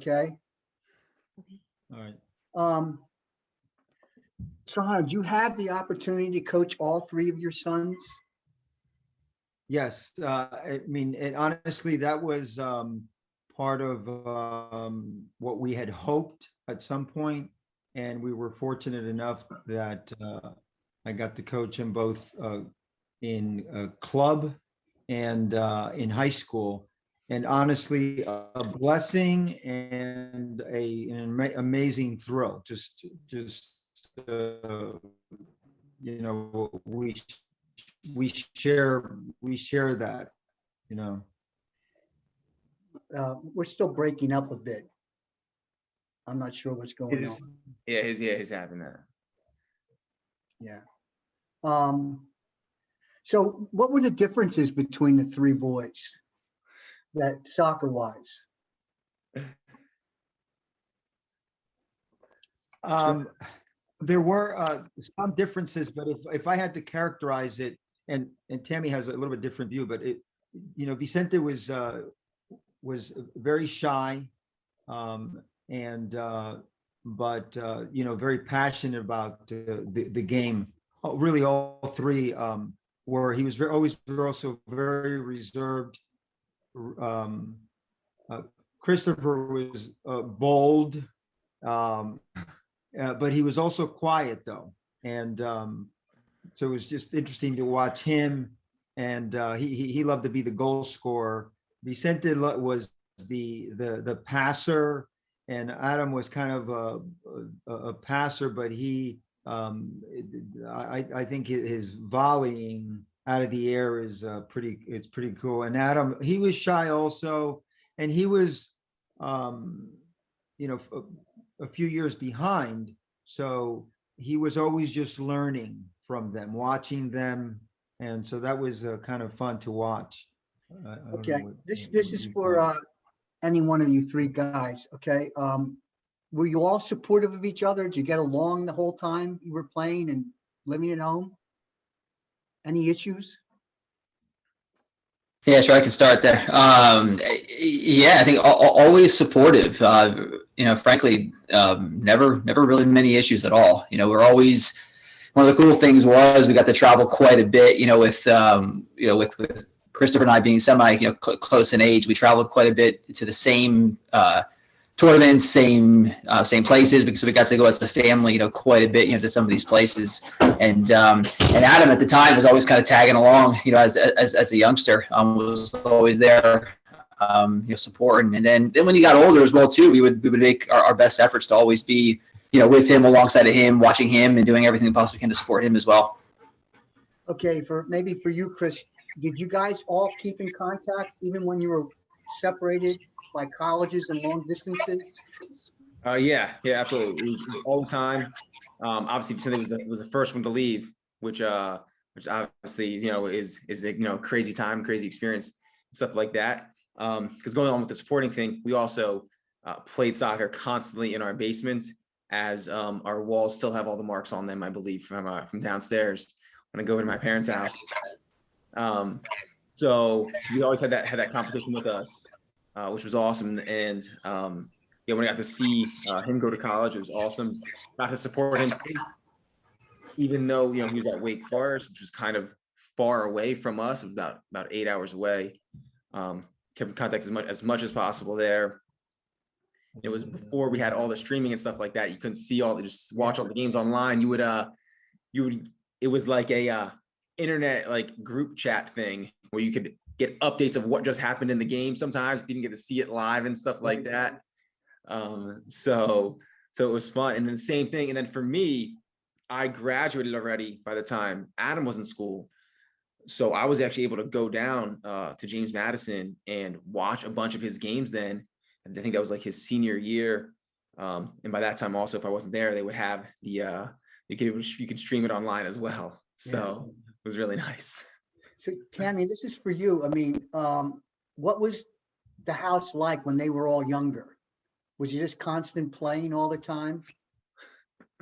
okay? All right. Trajano, did you have the opportunity to coach all three of your sons? Yes, I mean, and honestly, that was part of what we had hoped at some point, and we were fortunate enough that I got to coach them both in club and in high school, and honestly, a blessing and amazing thrill. Just you know, we share that, you know. We're still breaking up a bit. I'm not sure what's going on. His having that. Yeah. So what were the differences between the three boys, that soccer-wise? There were some differences, but if I had to characterize it, and Tammy has a little bit different view, but you know, Vicente was very shy, and but you know, very passionate about the game. Really, all three were. He was always also very reserved. Christopher was bold, but he was also quiet though, and so it was just interesting to watch him. And he loved to be the goal scorer. Vicente was the passer, and Adam was kind of a passer, but he I think his volleying out of the air is it's pretty cool. And Adam, he was shy also, and he was you know, a few years behind, so he was always just learning from them, watching them, and so that was kind of fun to watch. Okay, this is for any one of you three guys. Okay, were you all supportive of each other? Did you get along the whole time you were playing and living at home? Any issues? Yeah, sure. I can start there. Yeah, I think always supportive. You know, frankly, never really many issues at all. You know, we're always, one of the cool things was we got to travel quite a bit. You know, with with Christopher and I being semi close in age, we traveled quite a bit to the same tournaments, same places, because we got to go as the family, you know, quite a bit, you know, to some of these places. And Adam at the time was always kind of tagging along, you know, as a youngster, was always there, you know, supporting. And then when he got older as well too, we would make our best efforts to always be, you know, with him, alongside of him, watching him, and doing everything we possibly can to support him as well. Okay, maybe for you, Chris, did you guys all keep in contact even when you were separated by colleges and long distances? Yeah, absolutely. It was all the time. Obviously, Vicente was the first one to leave, which obviously, you know, is a, you know, crazy time, crazy experience, stuff like that. Because going on with the supporting thing, we also played soccer constantly in our basement, as our walls still have all the marks on them, I believe, from downstairs when I go to my parents' house. So we always had that competition with us, which was awesome. And yeah, when I got to see him go to college, it was awesome. Got to support him, even though, you know, he was at Wake Forest, which was kind of far away from us, about 8 hours away. Kept in contact as much as possible there. It was before we had all the streaming and stuff like that. You couldn't see just watch all the games online. You would it was like a internet like group chat thing where you could get updates of what just happened in the game. Sometimes you didn't get to see it live and stuff like that. So it was fun. And then the same thing. And then for me, I graduated already by the time Adam was in school. So I was actually able to go down to James Madison and watch a bunch of his games then. And I think that was like his senior year. And by that time also, if I wasn't there, they would have the you could stream it online as well. So it was really nice. So Tammy, this is for you. I mean, what was the house like when they were all younger? Was it just constant playing all the time?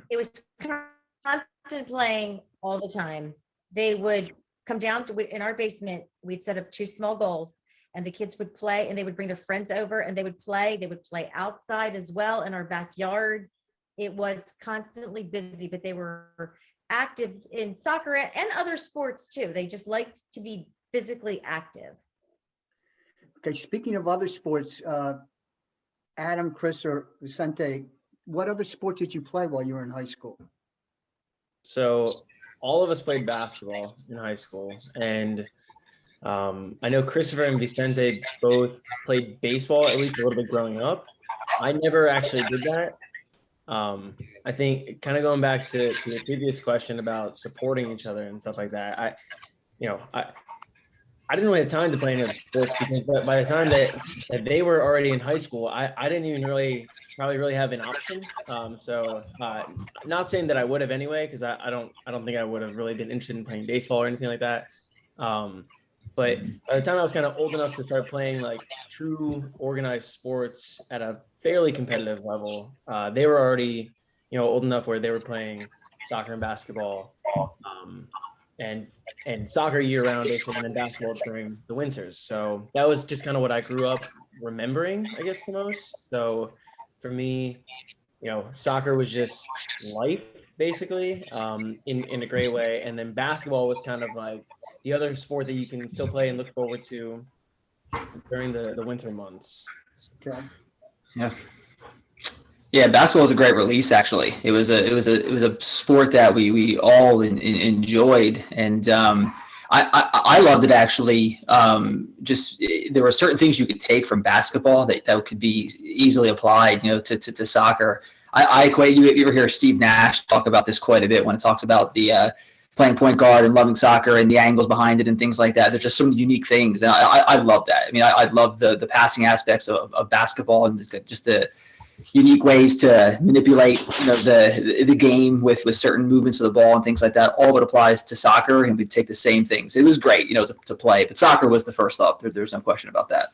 It was constant playing all the time. They would come down to, in our basement, we'd set up 2 small goals, and the kids would play, and they would bring their friends over and they would play. They would play outside as well in our backyard. It was constantly busy, but they were active in soccer and other sports too. They just liked to be physically active. Okay, speaking of other sports, Adam, Chris, or Vicente, what other sport did you play while you were in high school? So all of us played basketball in high school, and I know Christopher and Vicente both played baseball, at least a little bit growing up. I never actually did that. I think kind of going back to the previous question about supporting each other and stuff like that, I didn't really have time to play any other sports because by the time that they were already in high school, I didn't even probably really have an option. Not saying that I would have anyway, because I don't think I would have really been interested in playing baseball or anything like that. But by the time I was kind of old enough to start playing like true organized sports at a fairly competitive level, they were already, old enough where they were playing soccer and basketball, and soccer year round, basically, and then basketball during the winters. So that was just kind of what I grew up remembering, I guess, the most. So for me, soccer was just life, basically, in a great way. And then basketball was kind of like the other sport that you can still play and look forward to during the winter months. Okay. Yeah. Yeah, basketball was a great release. Actually, it was a sport that we all enjoyed, and I loved it actually. Just there were certain things you could take from basketball that could be easily applied, to soccer. I equate you ever hear Steve Nash talk about this quite a bit when it talks about the playing point guard and loving soccer and the angles behind it and things like that. There's just some unique things, and I love that. I mean, I love the passing aspects of basketball and just the unique ways to manipulate the game with certain movements of the ball and things like that. All of it applies to soccer, and we take the same things. It was great, to play, but soccer was the first love. There's no question about that.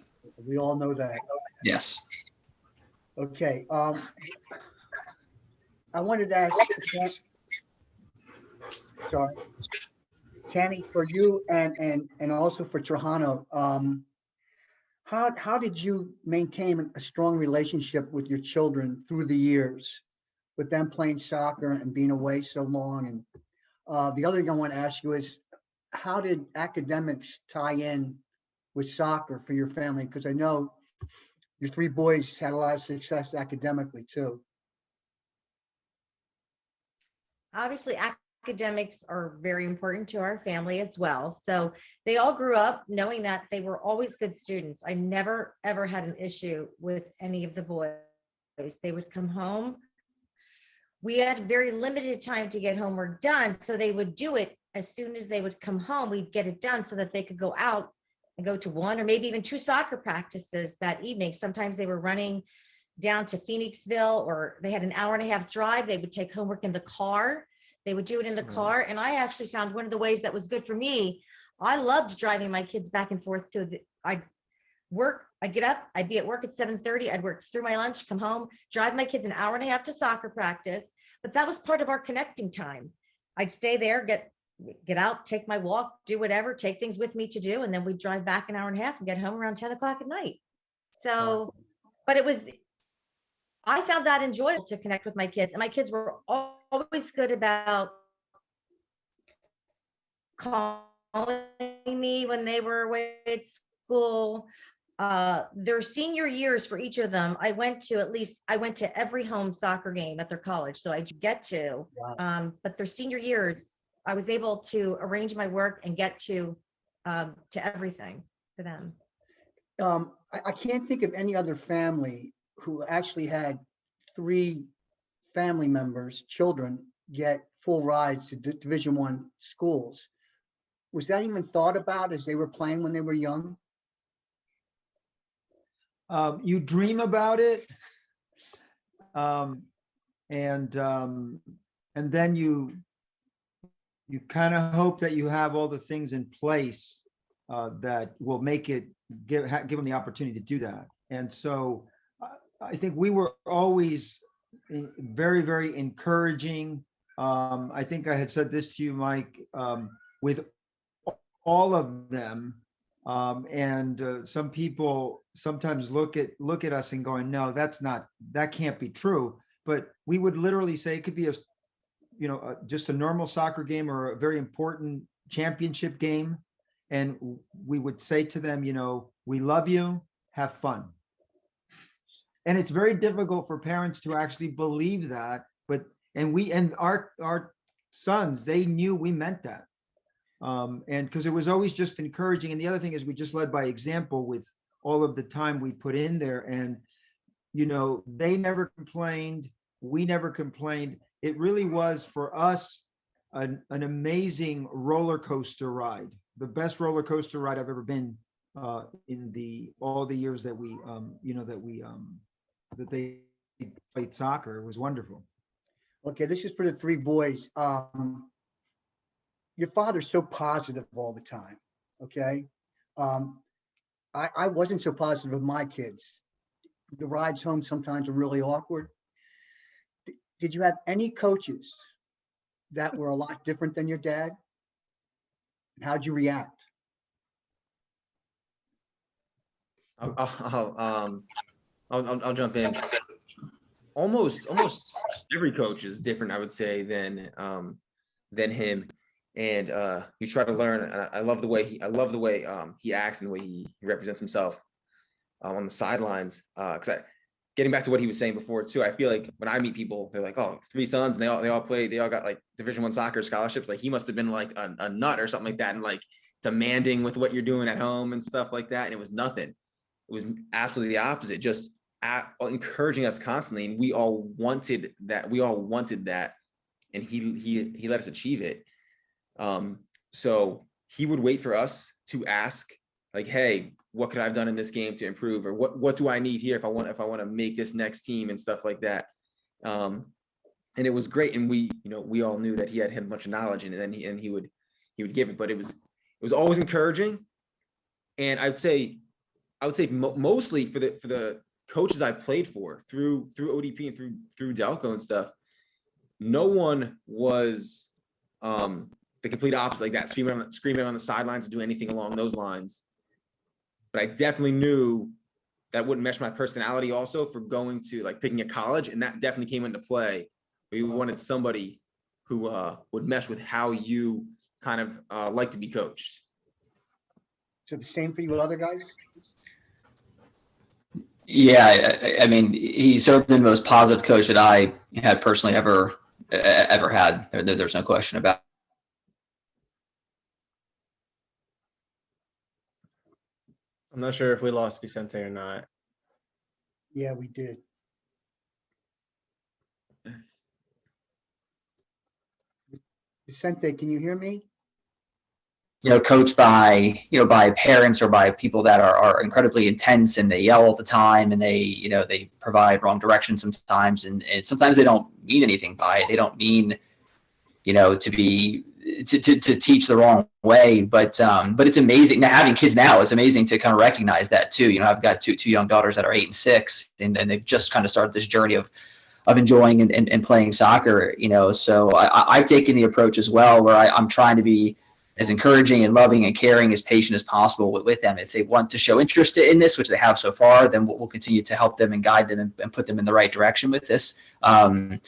We all know that. Yes. Okay. I wanted to ask, sorry, Tammy, for you and also for Trajano, how did you maintain a strong relationship with your children through the years, with them playing soccer and being away so long? And the other thing I want to ask you is, how did academics tie in with soccer for your family? Because I know your three boys had a lot of success academically too. Obviously, academics are very important to our family as well. So they all grew up knowing that they were always good students. I never, ever had an issue with any of the boys. They would come home. We had very limited time to get homework done, so they would do it as soon as they would come home. We'd get it done so that they could go out and go to one or maybe even two soccer practices that evening. Sometimes they were running down to Phoenixville, or they had an hour and a half drive. They would take homework in the car. They would do it in the car. And I actually found one of the ways that was good for me. I loved driving my kids back and forth I'd get up, I'd be at work at 7:30. I'd work through my lunch, come home, drive my kids an hour and a half to soccer practice. But that was part of our connecting time. I'd stay there, get out, take my walk, do whatever, take things with me to do. And then we'd drive back an hour and a half and get home around 10 o'clock at night. So, but I found that enjoyable to connect with my kids. And my kids were always good about calling me when they were away at school. Their senior years for each of them, I went to every home soccer game at their college. So I get to, but their senior years, I was able to arrange my work and get to everything for them. I can't think of any other family who actually had three family members, children, get full rides to Division I schools. Was that even thought about as they were playing when they were young? You dream about it, and then you kind of hope that you have all the things in place that will make it give them the opportunity to do that. And so I think we were always very, very encouraging. I think I had said this to you, Mike, with all of them, Some people sometimes look at us and going, no, that can't be true. But we would literally say it could be just a normal soccer game or a very important championship game. And we would say to them, we love you, have fun. And it's very difficult for parents to actually believe that, and our sons, they knew we meant that. And because it was always just encouraging. And the other thing is we just led by example with all of the time we put in there. And, they never complained. We never complained. It really was for us an amazing roller coaster ride, the best roller coaster ride I've ever been in all the years that that they played soccer. It was wonderful. Okay, this is for the three boys. Your father's so positive all the time. Okay. I wasn't so positive with my kids. The rides home sometimes are really awkward. Did you have any coaches that were a lot different than your dad? How'd you react? I'll jump in. Almost every coach is different, I would say, than him. And you try to learn. And I love the way he acts and the way he represents himself on the sidelines. Because getting back to what he was saying before too, I feel like when I meet people, they're like, "Oh, three sons, and they all got like Division I soccer scholarships." Like he must have been like a nut or something like that, and like demanding with what you're doing at home and stuff like that. And it was nothing. It was absolutely the opposite. Just encouraging us constantly, and we all wanted that, and he let us achieve it. So he would wait for us to ask, like, "Hey, what could I have done in this game to improve, or what do I need here if I want to make this next team," and stuff like that. And it was great, and we all knew that he had a bunch of knowledge, and then he would give it, but it was always encouraging. And I would say mostly for the coaches I played for through ODP and through Delco and stuff, no one was the complete opposite, like that, screaming on the sidelines or do anything along those lines. But I definitely knew that wouldn't mesh my personality also for going to like picking a college, and that definitely came into play. We wanted somebody who would mesh with how you kind of like to be coached. So the same for you other guys? Yeah, I mean, he's certainly the most positive coach that I had personally ever had. There's no question about it. I'm not sure if we lost Vicente or not. Yeah, we did. Vicente, can you hear me? Coached by parents or by people that are incredibly intense, and they yell all the time, and they provide wrong direction sometimes, and sometimes they don't mean anything by it. They don't mean to teach the wrong way, but it's amazing now having kids now. It's amazing to kind of recognize that too. I've got two young daughters that are 8 and 6, and they've just kind of started this journey of enjoying and playing soccer. So I've taken the approach as well, where I'm trying to be as encouraging and loving and caring, as patient as possible with them. If they want to show interest in this, which they have so far, then we'll continue to help them and guide them and put them in the right direction with this. And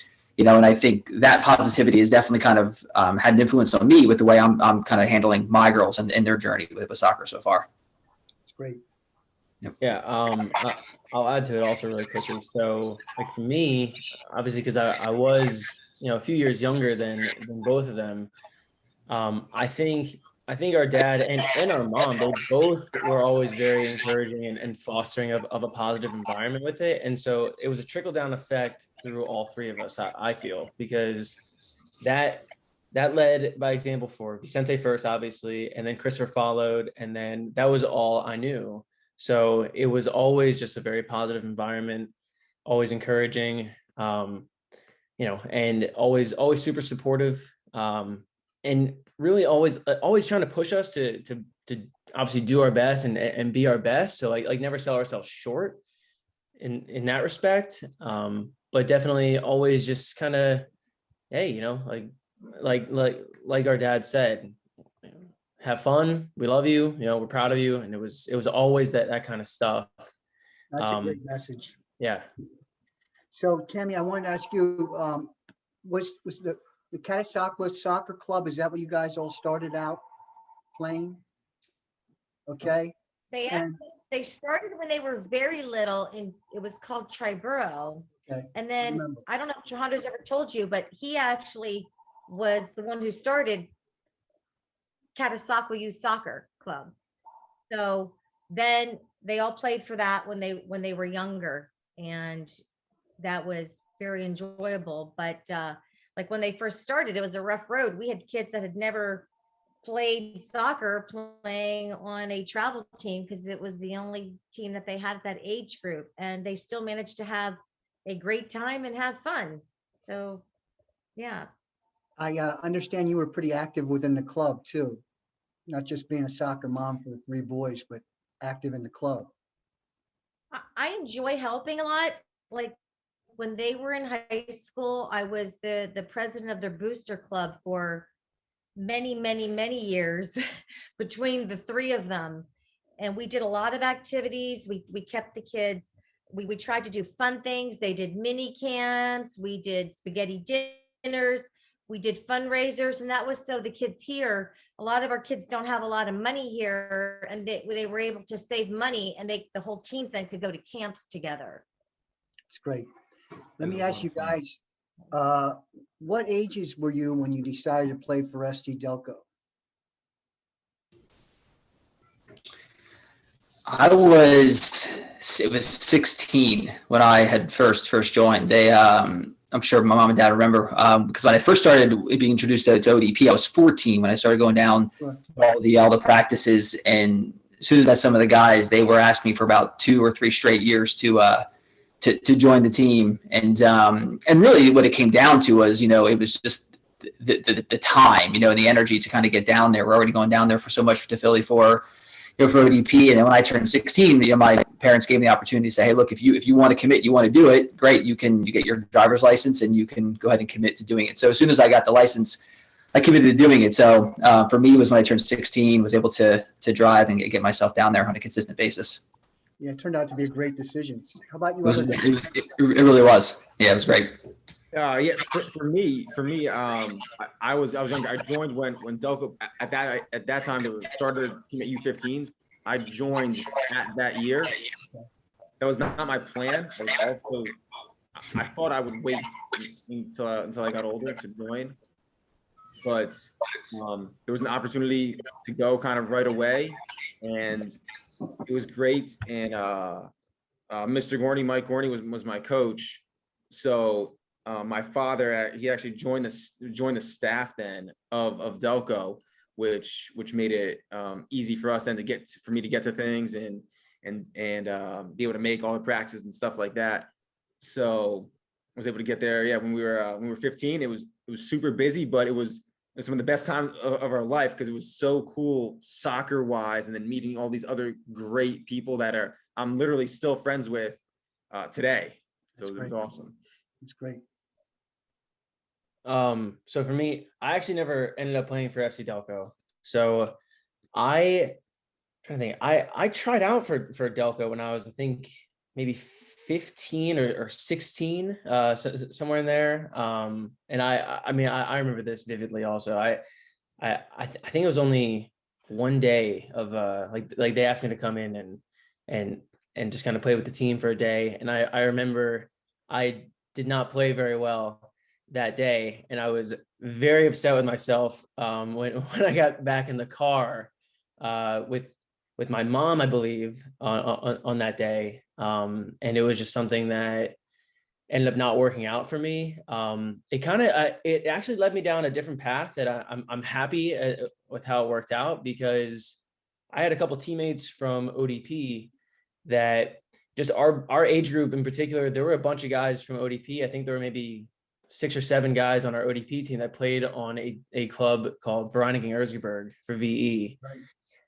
I think that positivity has definitely kind of had an influence on me with the way I'm kind of handling my girls and their journey with soccer so far. It's great. Yep. Yeah, I'll add to it also really quickly. So, like for me, obviously, because I was a few years younger than both of them. I think our dad and our mom, they both were always very encouraging and fostering of a positive environment with it. And so it was a trickle down effect through all three of us, I feel, because that led by example for Vicente first, obviously, and then Christopher followed, and then that was all I knew. So it was always just a very positive environment, always encouraging, and always super supportive. And really always trying to push us to obviously do our best and be our best. So like never sell ourselves short in that respect. But definitely always just kind of, hey, like our dad said, have fun. We love you. You know, we're proud of you. And it was always that kind of stuff. That's a great message. Yeah. So Tammy, I wanted to ask you, was the Catasauqua Soccer Club, is that what you guys all started out playing? Okay. They started when they were very little, and it was called Triborough. Okay. And then I don't know if Trajano's ever told you, but he actually was the one who started Catasauqua Youth Soccer Club. So then they all played for that when they were younger, and that was very enjoyable. But like when they first started, it was a rough road. We had kids that had never played soccer playing on a travel team because it was the only team that they had at that age group, and they still managed to have a great time and have fun. So yeah. I understand you were pretty active within the club too, not just being a soccer mom for the 3 boys, but active in the club. I enjoy helping a lot. Like when they were in high school, I was the president of their booster club for many years between the 3 of them. And we did a lot of activities. We kept the kids. We tried to do fun things. They did mini camps. We did spaghetti dinners. We did fundraisers. And that was so the kids here, a lot of our kids don't have a lot of money here, and they were able to save money, and the whole team then could go to camps together. It's great. Let me ask you guys, what ages were you when you decided to play for SC Delco? It was 16 when I had first joined. I'm sure my mom and dad remember, because when I first started being introduced to ODP, I was 14 when I started going down all the practices. And as soon as I met some of the guys, they were asking me for about 2 or 3 straight years to join the team. And really what it came down to was, it was just the time, and the energy to kind of get down there. We're already going down there for so much to Philly for ODP. And then when I turned 16, my parents gave me the opportunity to say, hey, look, if you want to commit, you want to do it, great. You get your driver's license and you can go ahead and commit to doing it. So as soon as I got the license, I committed to doing it. So for me, it was when I turned 16, was able to drive and get myself down there on a consistent basis. Yeah, it turned out to be a great decision. How about you? It really was. Yeah, it was great. Yeah, for me, I was younger. I joined when Delco at that time they started a team at U15s. I joined that year. That was not my plan. I thought I would wait until I got older to join, but there was an opportunity to go kind of right away, and it was great. And Mr. Gorney, Mike Gorney was my coach, so. My father, he actually joined the staff then of Delco, which made it easy for us then for me to get to things and be able to make all the practices and stuff like that. So I was able to get there. Yeah, when we were 15, it was super busy, but it was some of the best times of our life because it was so cool soccer wise, and then meeting all these other great people that I'm literally still friends with today. So it was awesome. It's great. So for me, I actually never ended up playing for FC Delco. So I tried out for Delco when I was, I think, maybe 15 or 16, somewhere in there. And I remember this vividly also. I think it was only one day of like they asked me to come in and just kind of play with the team for a day. And I remember I did not play very well that day, and I was very upset with myself when I got back in the car with my mom, I believe, on that day, and it was just something that ended up not working out for me. It actually led me down a different path that I'm happy with how it worked out, because I had a couple teammates from ODP that just our age group in particular. There were a bunch of guys from ODP. I think there were maybe 6 or 7 guys on our ODP team that played on a club called Vereinigung Erzgebirge for VE. Right.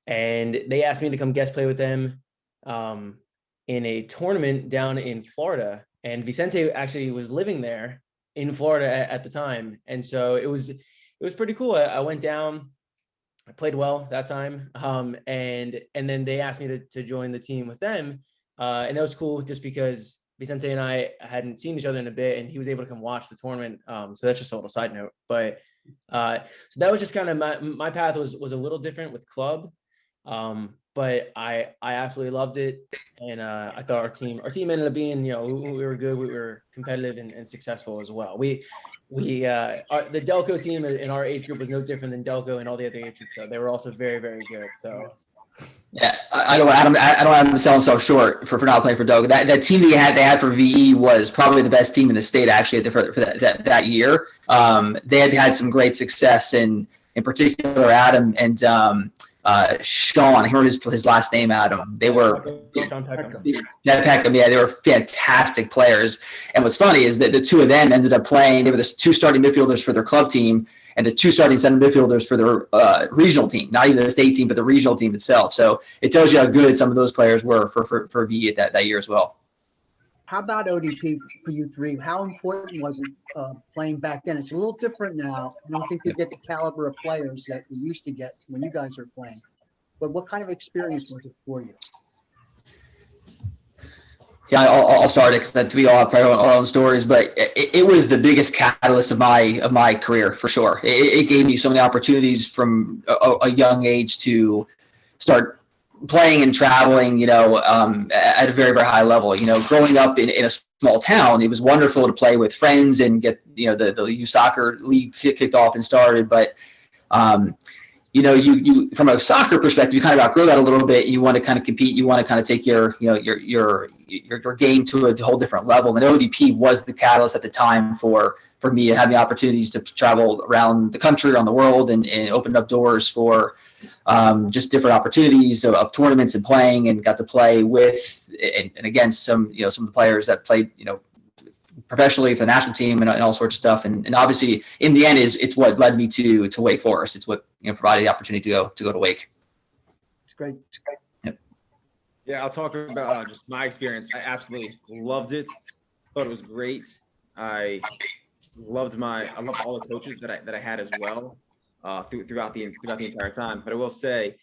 And they asked me to come guest play with them in a tournament down in Florida. And Vicente actually was living there in Florida at the time. And so it was pretty cool. I went down I played well that time. And then they asked me to join the team with them. And that was cool just because Vicente and I hadn't seen each other in a bit, and he was able to come watch the tournament. So that's just a little side note. But so that was just kind of my path was a little different with club. But I absolutely loved it. And I thought our team ended up being, we were good, we were competitive and successful as well. The Delco team in our age group was no different than Delco and all the other age groups. So they were also very, very good. So yeah, I don't want to sell himself short for not playing for Delco. That team that they had for VE was probably the best team in the state actually for that year. They had some great success in particular Adam and Sean. I heard his last name, Adam. They were Peckham. Yeah, they were fantastic players. And what's funny is that the two of them ended up playing. They were the two starting midfielders for their club team and the two starting center midfielders for their regional team. Not even the state team, but the regional team itself. So it tells you how good some of those players were for VE that year as well. How about ODP for you three? How important was it playing back then? It's a little different now. I don't think we get the caliber of players that we used to get when you guys were playing. But what kind of experience was it for you? Yeah, I'll start it because we all have our own stories, but it was the biggest catalyst of my career for sure. It gave me so many opportunities from a young age to start playing and traveling, at a very, very high level. Growing up in a small town, it was wonderful to play with friends and get, the youth soccer league kicked off and started. But, you from a soccer perspective, you kind of outgrow that a little bit. You want to kind of compete. You want to kind of take your game to a whole different level. And ODP was the catalyst at the time for me having opportunities to travel around the country, around the world, and opened up doors for just different opportunities of tournaments and playing, and got to play with and against some of the players that played, professionally for the national team and all sorts of stuff. And obviously in the end it's what led me to Wake Forest. It's what, provided the opportunity to go to Wake. It's great. Yep. Yeah, I'll talk about just my experience. I absolutely loved it. Thought it was great. I loved all the coaches that I had as well throughout the entire time. But I will say,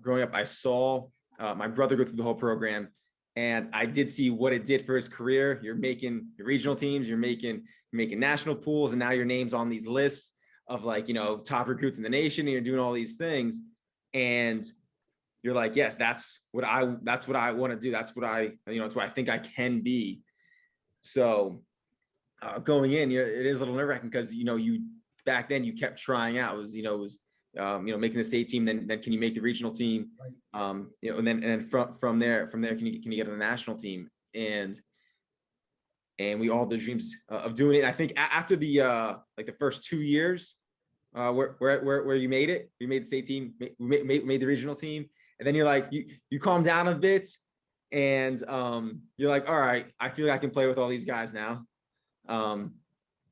growing up, I saw my brother go through the whole program, and I did see what it did for his career. You're making your regional teams, you're making national pools, and now your name's on these lists of top recruits in the nation, and you're doing all these things, and you're like, yes, that's what I want to do. That's what it's what I think I can be. So going in, it is a little nerve-wracking because you back then you kept trying out. It was making the state team, then can you make the regional team, and then from there can you get on the national team, and we all had the dreams of doing it. I think after the first 2 years where you made it, we made the state team, we made the regional team, and then you're like you calm down a bit, and you're like, all right, I feel like I can play with all these guys now, and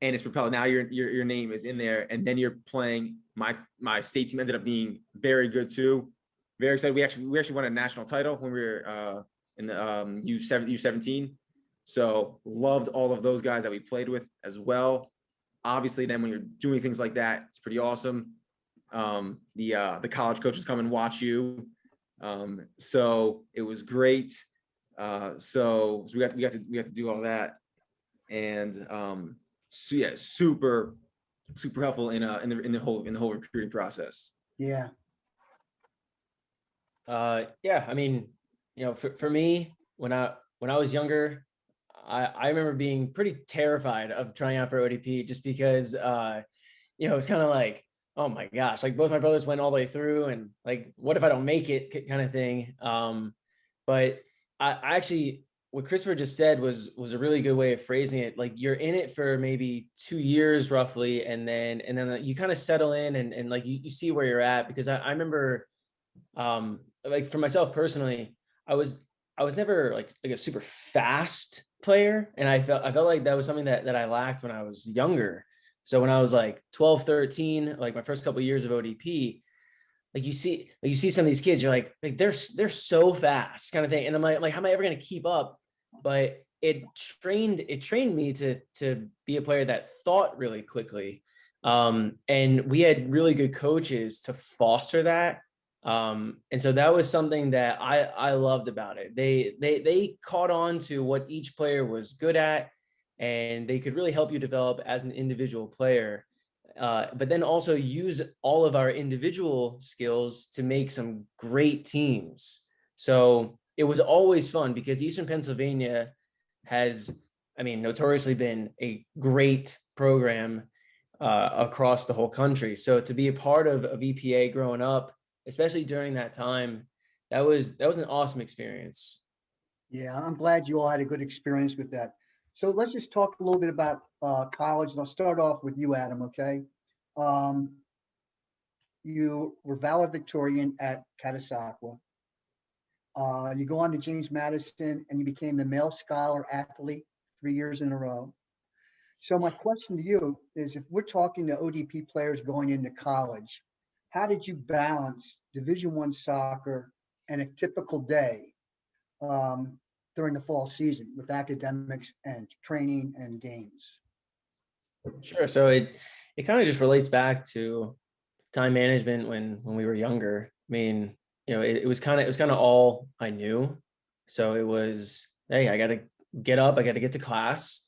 it's propelled. Now your name is in there, and then you're playing. My state team ended up being very good too. Very excited. We actually won a national title when we were in the U17. So loved all of those guys that we played with as well. Obviously, then when you're doing things like that, it's pretty awesome. The college coaches come and watch you. So it was great. So we got to do all that, and so yeah, super helpful in the whole recruiting process. Yeah. Yeah, I mean, for me, when I was younger, I remember being pretty terrified of trying out for ODP just because it's kind of like, oh my gosh, like both my brothers went all the way through, and like, what if I don't make it kind of thing. But I actually, what Christopher just said was a really good way of phrasing it. Like, you're in it for maybe 2 years roughly, and then you kind of settle in and like you see where you're at. Because I remember, like for myself personally, I was never like a super fast player, and I felt like that was something that I lacked when I was younger. So when I was like 12, 13, like my first couple of years of ODP, like you see some of these kids, you're like they're so fast kind of thing. And I'm like, how am I ever going to keep up? But it trained me to be a player that thought really quickly. And we had really good coaches to foster that. And so that was something that I loved about it. They caught on to what each player was good at, and they could really help you develop as an individual player. But then also use all of our individual skills to make some great teams. So it was always fun because Eastern Pennsylvania has, I mean, notoriously been a great program across the whole country. So to be a part of EPA growing up, especially during that time, that was an awesome experience. Yeah, I'm glad you all had a good experience with that. So let's just talk a little bit about college, and I'll start off with you, Adam, okay? You were valedictorian at Catasauqua. You go on to James Madison, and you became the male scholar athlete 3 years in a row. So my question to you is, if we're talking to ODP players going into college, how did you balance Division I soccer and a typical day during the fall season with academics and training and games? Sure. So it kind of just relates back to time management when we were younger. I mean, you know, it was kind of all I knew. So it was, hey, I got to get up, I got to get to class,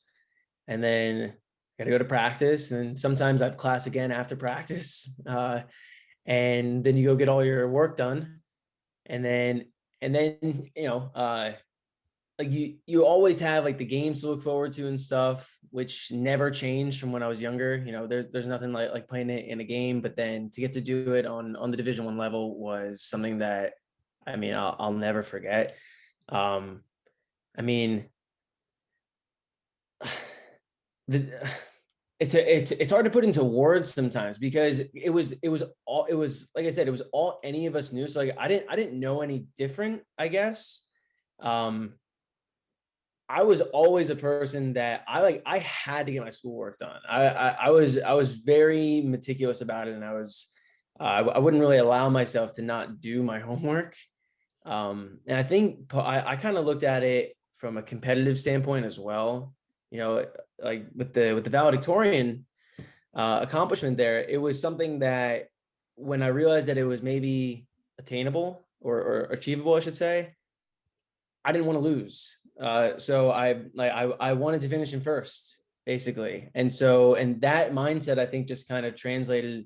and then I got to go to practice. And sometimes I have class again after practice. And then you go get all your work done. And then, you know, like you always have like the games to look forward to and stuff, which never changed from when I was younger. You know, there's nothing like playing it in a game, but then to get to do it on the Division I level was something that, I mean, I'll never forget. I mean, it's hard to put into words sometimes because it was like I said, it was all any of us knew. So like I didn't know any different, I guess. I was always a person that I had to get my schoolwork done. I was very meticulous about it, and I wouldn't really allow myself to not do my homework. And I think I kind of looked at it from a competitive standpoint as well. You know, like with the valedictorian accomplishment there, it was something that when I realized that it was maybe attainable or achievable, I should say, I didn't want to lose. So I wanted to finish in first, basically. And that mindset, I think, just kind of translated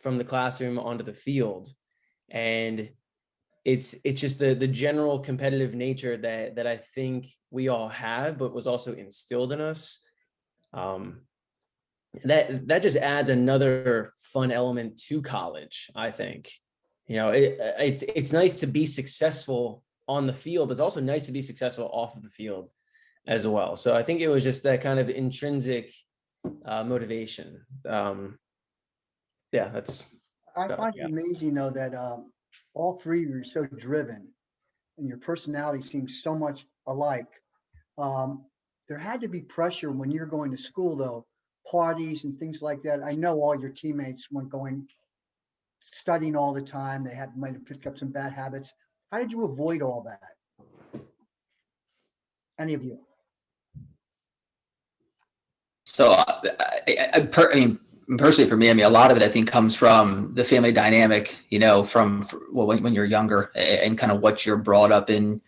from the classroom onto the field. And it's just the general competitive nature that I think we all have, but was also instilled in us. That just adds another fun element to college, I think. You know, it's nice to be successful on the field, but it's also nice to be successful off of the field as well. So I think it was just that kind of intrinsic motivation. Yeah, that's. I find it amazing though that all three of you are so driven and your personality seems so much alike. There had to be pressure when you're going to school though, parties and things like that. I know all your teammates weren't going studying all the time. They might have picked up some bad habits. How did you avoid all that? Any of you? So, I mean, personally for me, I mean, a lot of it I think comes from the family dynamic, you know, when you're younger and kind of what you're brought up in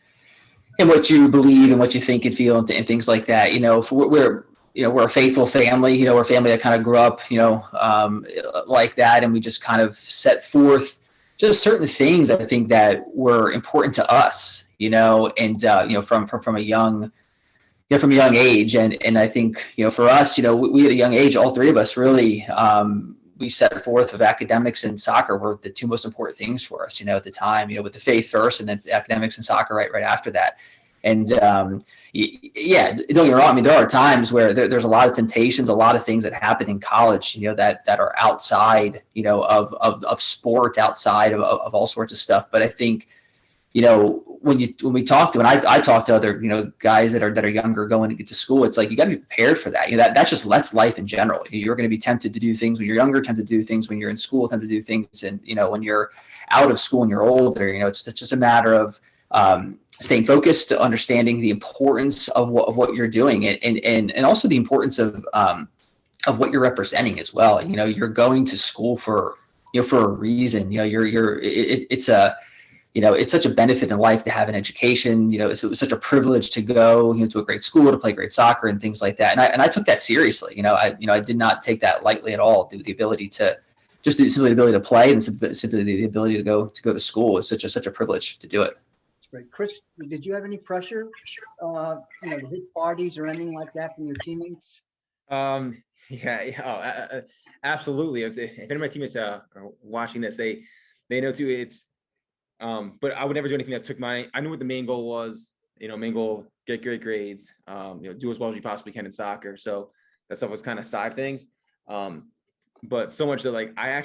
and what you believe and what you think and feel and things like that. You know, we're a faithful family, you know, we're a family that kind of grew up, you know, like that. And we just kind of set forth just certain things I think that were important to us, you know, and, you know, from a young, from a young age. And I think, you know, for us, you know, we at a young age, all three of us really, we set forth of academics and soccer were the two most important things for us, you know, at the time, you know, with the faith first and then academics and soccer right after that. And yeah, don't get me wrong. I mean, there are times where there's a lot of temptations, a lot of things that happen in college, you know, that are outside, you know, of sport, outside of all sorts of stuff. But I think, you know, when I talk to other, you know, guys that are younger going to get to school, it's like you got to be prepared for that. You know, that's life in general. You're going to be tempted to do things when you're younger, tempted to do things when you're in school, tempted to do things, and you know, when you're out of school and you're older. You know, it's just a matter of staying focused, understanding the importance of what you're doing, and also the importance of of what you're representing as well. You know, you're going to school for, you know, for a reason. You know, it's a, you know, it's such a benefit in life to have an education. You know, it was such a privilege to go, you know, to a great school, to play great soccer and things like that. And I took that seriously. You know, I did not take that lightly at all. The ability to just simply the ability to play and simply the ability to go to school is such a privilege to do it. That's great. Chris, did you have any pressure, you know, to hit parties or anything like that from your teammates? Absolutely. If any of my teammates are watching this, they know too. It's but I would never do anything that took my. I knew what the main goal was. You know, main goal, get great grades. You know, do as well as you possibly can in soccer. So that stuff was kind of side things. But so much that like I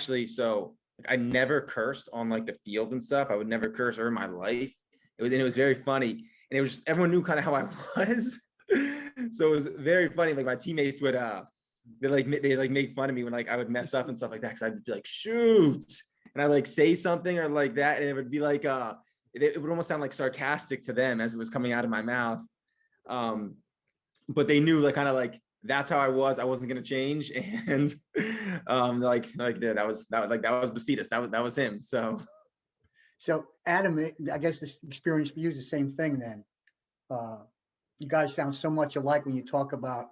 never cursed on like the field and stuff. I would never curse or in my life. It was very funny, and it was just everyone knew kind of how I was. So it was very funny. Like my teammates would they make fun of me when like I would mess up and stuff like that, because I'd be like, shoot, and I like say something or like that, and it would be like it would almost sound like sarcastic to them as it was coming out of my mouth. But they knew like kind of like that's how I was. I wasn't gonna change, and yeah, that was Bastidas. That was him. So Adam, I guess this experience for you is the same thing then. You guys sound so much alike when you talk about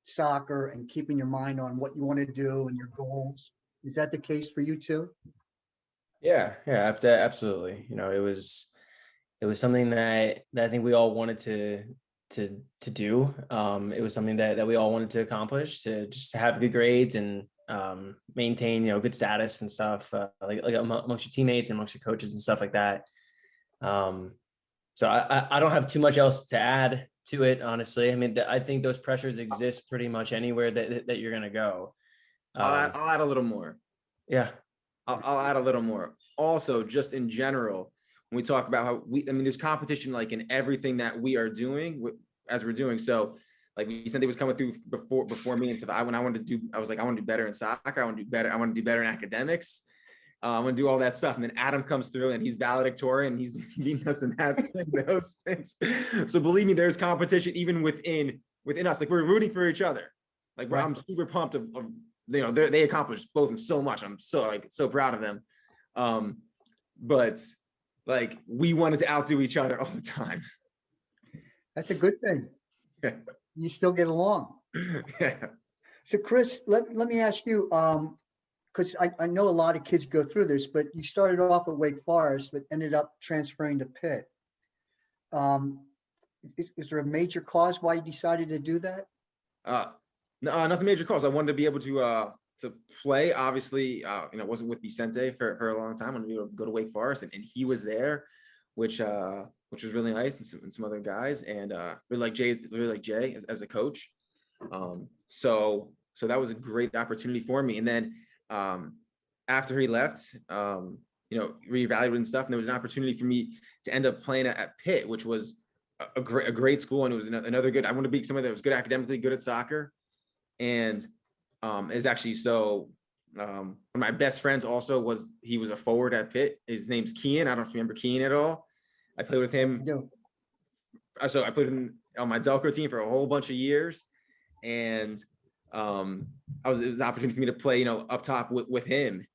soccer and keeping your mind on what you want to do and your goals. Is that the case for you too? Yeah, absolutely. You know, it was something that I think we all wanted to do. It was something that we all wanted to accomplish, to just have good grades and maintain, you know, good status and stuff, like amongst your teammates and amongst your coaches and stuff like that. So I don't have too much else to add to it, honestly. I mean, I think those pressures exist pretty much anywhere that you're going to go. I'll add a little more. Yeah. I'll add a little more. Also, just in general, when we talk about how there's competition like in everything that we are doing as we're doing. So like Vicente was coming through before me and stuff. I want to do better in soccer. I want to do better in academics. I want to do all that stuff. And then Adam comes through and he's valedictorian and he's beating us in those things. So believe me, there's competition even within us. Like we're rooting for each other. Like I'm super pumped of you know, they accomplished both of them so much. I'm so proud of them. But like we wanted to outdo each other all the time. That's a good thing. You still get along. Yeah. So Chris, let me ask you, because I know a lot of kids go through this, but you started off at Wake Forest, but ended up transferring to Pitt. Is there a major cause why you decided to do that? No, nothing major cause. I wanted to be able to play. Obviously, you know, wasn't with Vicente for a long time. I wanted to be able to go to Wake Forest, and he was there, which was really nice, and some other guys, and really like Jay as a coach. So that was a great opportunity for me. And then after he left, you know, reevaluating stuff, and there was an opportunity for me to end up playing at Pitt, which was a great school, and it was another good. I want to be somebody that was good academically, good at soccer, and is actually one of my best friends also he was a forward at Pitt. His name's Kian. I don't know if you remember Kian at all. I played with him. No. So I played him on my Delco team for a whole bunch of years, and it was an opportunity for me to play, you know, up top with him,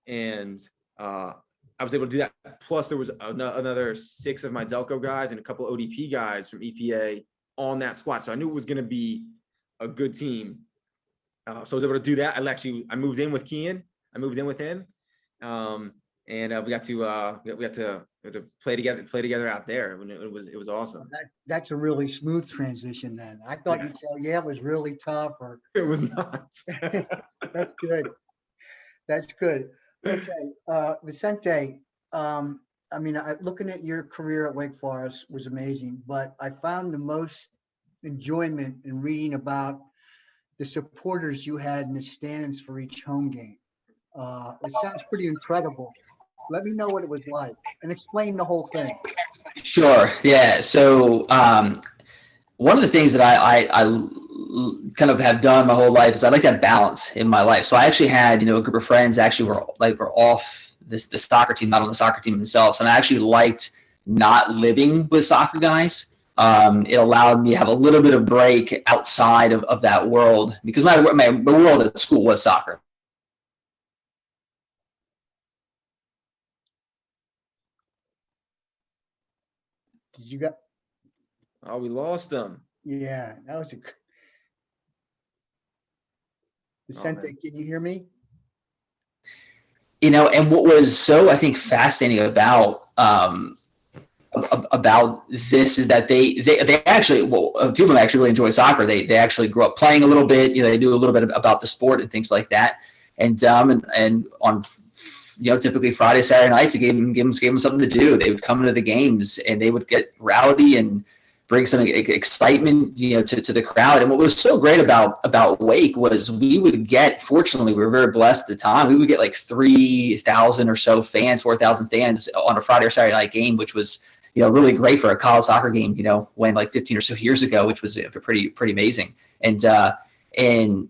and I was able to do that. Plus, there was another 6 of my Delco guys and a couple ODP guys from EPA on that squad, so I knew it was going to be a good team. So I was able to do that. I moved in with Kian. I moved in with him, and we got to play together out there. It was awesome. That's a really smooth transition then. I thought you'd say, yeah, it was really tough, or it was not. That's good. That's good. Okay, Vicente, I mean, looking at your career at Wake Forest was amazing, but I found the most enjoyment in reading about the supporters you had in the stands for each home game. It sounds pretty incredible. Let me know what it was like and explain the whole thing. Sure. Yeah. So one of the things that I kind of have done my whole life is I like that balance in my life. So I actually had, you know, a group of friends actually were off the soccer team, not on the soccer team themselves. And I actually liked not living with soccer guys. it allowed me to have a little bit of break outside of that world, because my world at school was soccer. Did you got, Oh, we lost them. yeah, that was a. Vicente, man. can you hear me? You know, and what was so, I think, fascinating about this is that they actually, well, a few of them actually really enjoy soccer. They actually grew up playing a little bit. You know, they knew a little bit about the sport and things like that. And on, you know, typically Friday, Saturday nights, it gave them something to do. They would come to the games and they would get rowdy and bring some excitement, you know, to the crowd. And what was so great about Wake was we would get, fortunately, we were very blessed at the time, we would get like 3,000 or so fans, 4,000 fans on a Friday or Saturday night game, which was, you know, really great for a college soccer game, you know, when like 15 or so years ago, which was pretty amazing. And they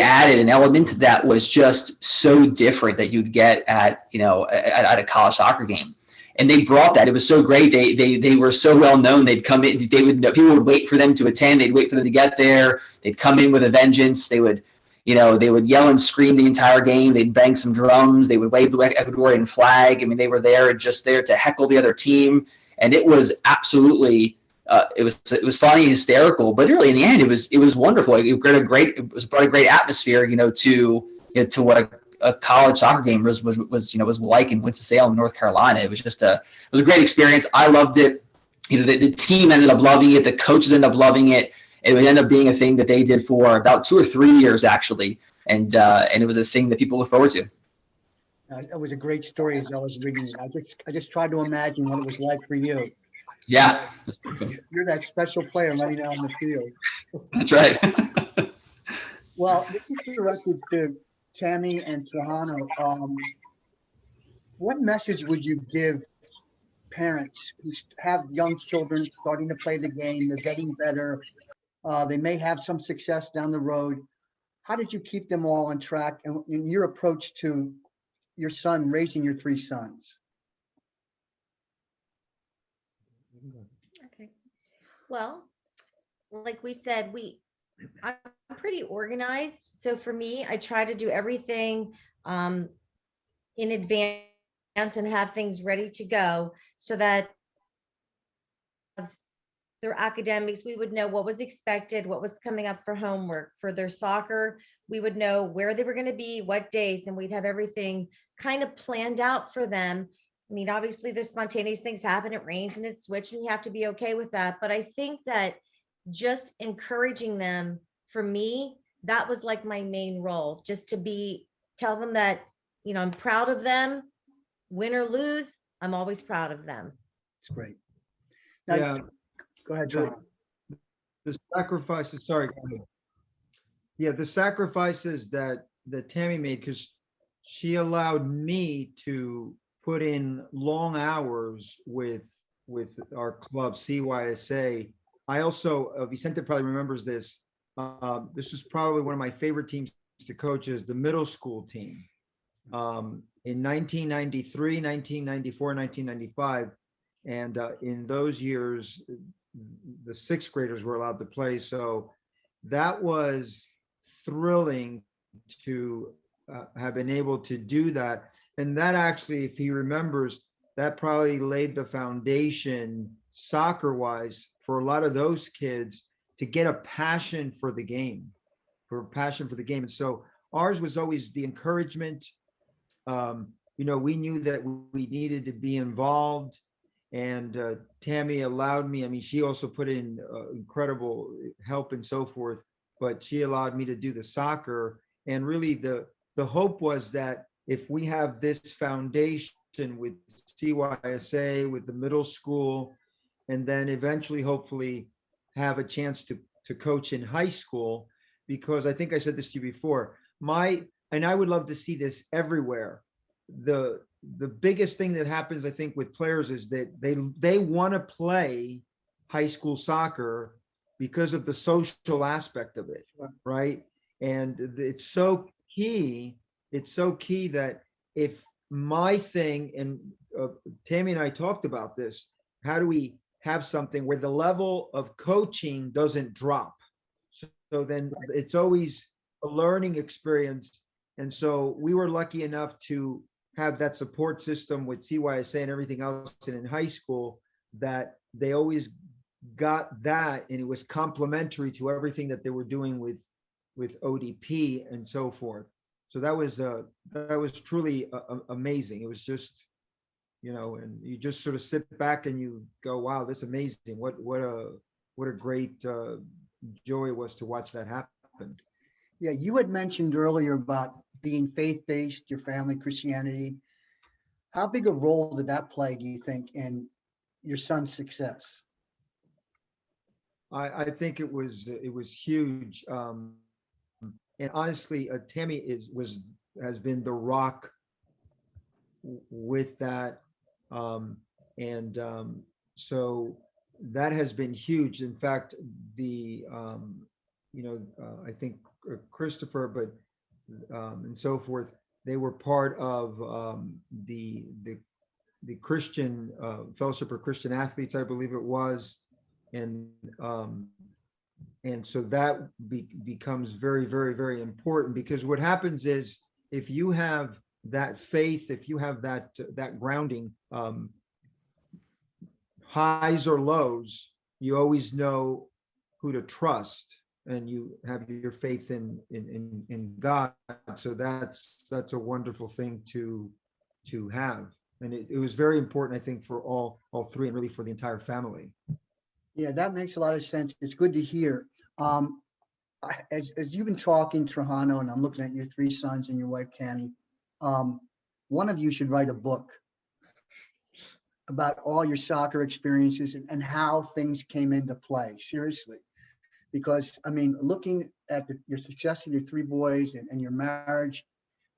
added an element that was just so different that you'd get at, you know, at a college soccer game. And they brought that. It was so great. They were so well known. They'd come in. People would wait for them to attend. They'd wait for them to get there. They'd come in with a vengeance. They would, you know, they would yell and scream the entire game. They'd bang some drums. They would wave the Ecuadorian flag. I mean, they were just there to heckle the other team. And it was absolutely, it was funny and hysterical. But really, in the end, it was wonderful. It brought a great atmosphere, you know, to what a college soccer game was like in Winston-Salem, North Carolina. It was just a great experience. I loved it. You know, the team ended up loving it. The coaches ended up loving it. It would end up being a thing that they did for about 2 or 3 years, actually. And it was a thing that people look forward to. It was a great story as I was reading it. I just tried to imagine what it was like for you. Yeah. You're that special player letting out on the field. That's right. Well, this is directed to Tammy and Trajano. What message would you give parents who have young children starting to play the game? They're getting better. They may have some success down the road. How did you keep them all on track and in your approach to your son, raising your 3 sons? Okay. Well, like we said, I'm pretty organized. So for me, I try to do everything in advance and have things ready to go so that their academics, we would know what was expected, what was coming up for homework. For their soccer, we would know where they were going to be, what days, and we'd have everything kind of planned out for them. I mean, obviously there's spontaneous things happen. It rains and it's switched and you have to be okay with that. But I think that just encouraging them, for me, that was like my main role, just to tell them that, you know, I'm proud of them, win or lose, I'm always proud of them. It's great. Now, Yeah, go ahead, John. the sacrifices, sorry. Go ahead. Yeah, the sacrifices that Tammy made, because she allowed me to put in long hours with our club, CYSA. I also, Vicente probably remembers this. This was probably one of my favorite teams to coach, is the middle school team. In 1993, 1994, 1995. And in those years, the 6th graders were allowed to play. So that was thrilling to have been able to do that. And that actually, if he remembers, that probably laid the foundation soccer-wise for a lot of those kids to get a passion for the game, And so ours was always the encouragement. You know, we knew that we needed to be involved, and Tammy allowed me. I mean, she also put in incredible help and so forth, but she allowed me to do the soccer. And really the hope was that if we have this foundation with CYSA, with the middle school, and then eventually hopefully have a chance to coach in high school, because I think I said this to you before, and I would love to see this everywhere. The biggest thing that happens, I think, with players is that they want to play high school soccer because of the social aspect of it, right? And it's so key. It's so key that if my thing, and Tammy and I talked about this, how do we have something where the level of coaching doesn't drop. So then it's always a learning experience. And so we were lucky enough to have that support system with CYSA and everything else. And in high school, that they always got that, and it was complementary to everything that they were doing with ODP and so forth. So that was truly amazing. It was just, and you just sort of sit back and you go, wow, this is amazing. What a great joy it was to watch that happen. Yeah, you had mentioned earlier about being faith-based, your family, Christianity. How big a role did that play, do you think, in your son's success? I think it was huge. And honestly, Tammy has been the rock with that. So that has been huge. In fact, I think Christopher, but and so forth, they were part of the Christian Fellowship of Christian Athletes, I believe it was, and so that becomes very, very, very important, because what happens is, if you have that faith, if you have that grounding, highs or lows, you always know who to trust, and you have your faith in God. So that's a wonderful thing to have, and it was very important, I think, for all three, and really for the entire family. Yeah, that makes a lot of sense. It's good to hear. As you've been talking, Trajano, and I'm looking at your three sons and your wife, Tammy, one of you should write a book about all your soccer experiences and how things came into play, seriously. Because, I mean, looking at your success of your three boys and your marriage,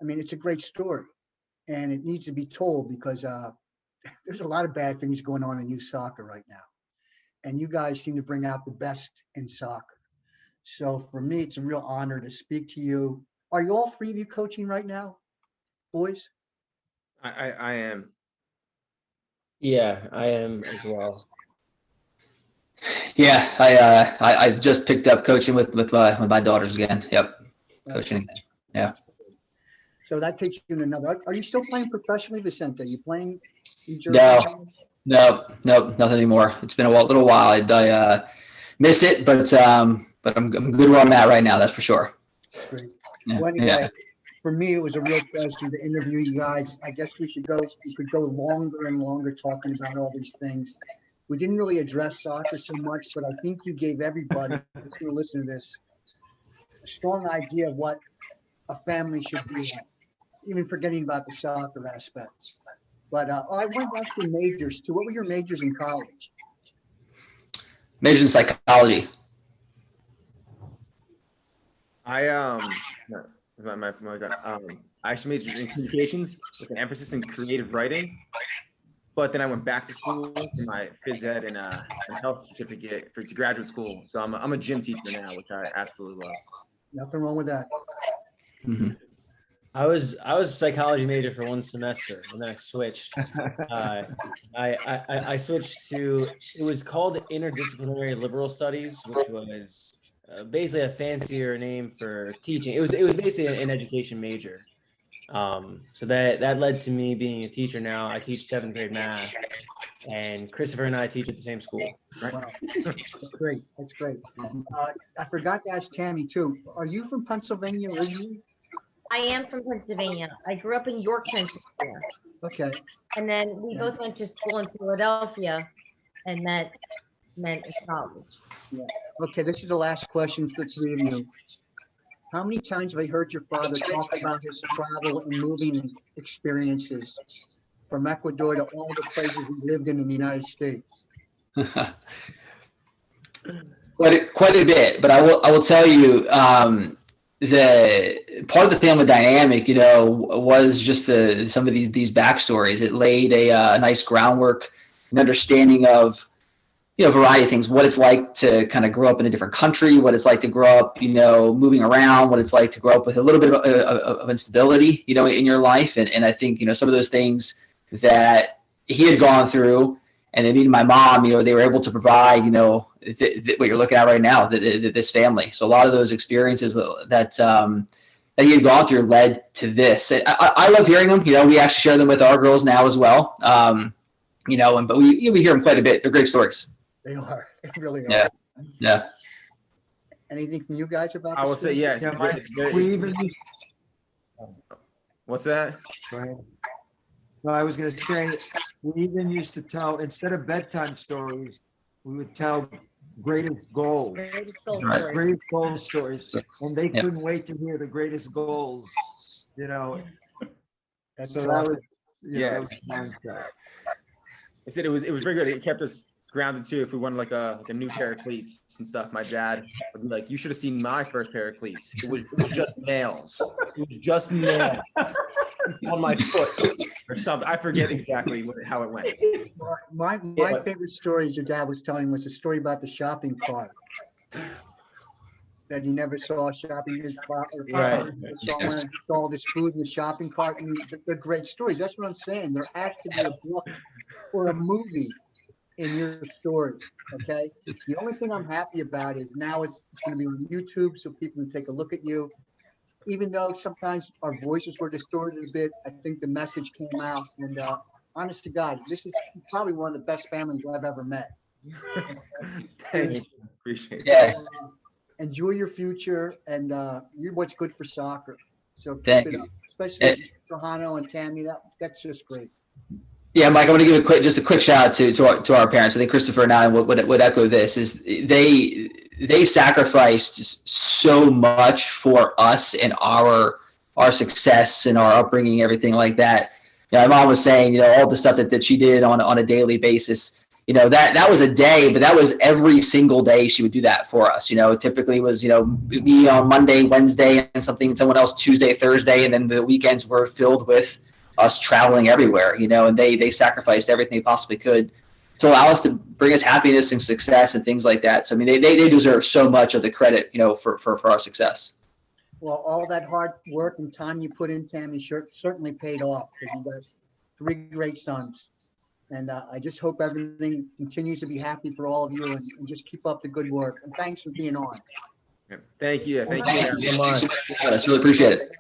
I mean, it's a great story, and it needs to be told, because there's a lot of bad things going on in youth soccer right now. And you guys seem to bring out the best in soccer. So for me, it's a real honor to speak to you. Are you all three of you coaching right now, boys? I am. Yeah, I am as well. Yeah, I've just picked up coaching with my daughters again. Yep, coaching again. Yeah. So that takes you to another. Are you still playing professionally, Vicente? Are you playing? No, nothing anymore. It's been a little while. I miss it, but I'm good where I'm at right now. That's for sure. Great. Yeah. Well, anyway, Yeah. for me, it was a real pleasure to interview you guys. I guess we could go longer and longer talking about all these things. We didn't really address soccer so much, but I think you gave everybody who's going to listen to this a strong idea of what a family should be like, even forgetting about the soccer aspect. But I went back to majors too. What were your majors in college? Major in psychology. I actually majored in communications with an emphasis in creative writing. But then I went back to school for my phys ed and health certificate to graduate school. So I'm a gym teacher now, which I absolutely love. Nothing wrong with that. Mm-hmm. I was a psychology major for one semester, and then I switched. I switched to, it was called interdisciplinary liberal studies, which was basically a fancier name for teaching. It was basically an education major. So that led to me being a teacher now. I teach 7th grade math, and Christopher and I teach at the same school. Wow. That's great. That's great. I forgot to ask Tammy too. Are you from Pennsylvania originally? I am from Pennsylvania. I grew up in York, Pennsylvania. Okay. And then we both went to school in Philadelphia and met in college. Yeah. Okay, this is the last question for the three of you. How many times have I heard your father talk about his travel and moving experiences from Ecuador to all the places he lived in the United States? Quite a bit, but I will tell you, the part of the family dynamic, was just some of these backstories. It laid a nice groundwork, an understanding of, a variety of things, what it's like to kind of grow up in a different country, what it's like to grow up, moving around, what it's like to grow up with a little bit of instability, in your life. And I think, some of those things that he had gone through, And then meeting my mom, you know, they were able to provide, you know, what you're looking at right now, this family. So a lot of those experiences that that you've gone through led to this. I love hearing them. You know, we actually share them with our girls now as well. You know, but we hear them quite a bit. They're great stories. They are. They really are. Yeah. Yeah. Anything from you guys about? I would say yes. Yeah, it's very- it's very- We even, What's that? go ahead. No, I was gonna say, we even used to tell, instead of bedtime stories, we would tell greatest goals. Greatest goal Right. story. Greatest goal stories, and they Yep. couldn't wait to hear the greatest goals, you know. That's So that was, awesome. yeah, that was Yes. mindset. I said it was very good. It kept us grounded too. If we wanted like a new pair of cleats and stuff, my dad would be like, "You should have seen my first pair of cleats. It was just nails. It was just nails on my foot or something." I forget exactly how it went. My Yeah. favorite story your dad was telling was a story about the shopping cart. That he never saw shopping his father. Right. Saw this food in the shopping cart. I mean, they're great stories. That's what I'm saying. There has to be a book or a movie in your story. Okay. The only thing I'm happy about is now it's going to be on YouTube so people can take a look at you. Even though sometimes our voices were distorted a bit, I think the message came out. And honest to God, this is probably one of the best families I've ever met. Thank you. Appreciate it. Yeah. Enjoy your future, and you're what's good for soccer. So keep Thank it you. up, especially Trajano and Tammy. That's just great. Yeah, Mike, I'm going to give just a quick shout out to our parents. I think Christopher and I would echo this. Is they sacrificed so much for us and our success and our upbringing, everything like that. You know, my mom was saying, you know, all the stuff that she did on a daily basis. You know, that was a day, but that was every single day she would do that for us. You know, typically was, you know, me on Monday, Wednesday, and someone else Tuesday, Thursday, and then the weekends were filled with us traveling everywhere, you know, and they sacrificed everything they possibly could to allow us to bring us happiness and success and things like that. So, I mean, they deserve so much of the credit, you know, for our success. Well, all that hard work and time you put in, Tammy, certainly paid off because you got 3 great sons. And I just hope everything continues to be happy for all of you and just keep up the good work. And thanks for being on. Thank you. Thank you. Thank you so much. Really appreciate it.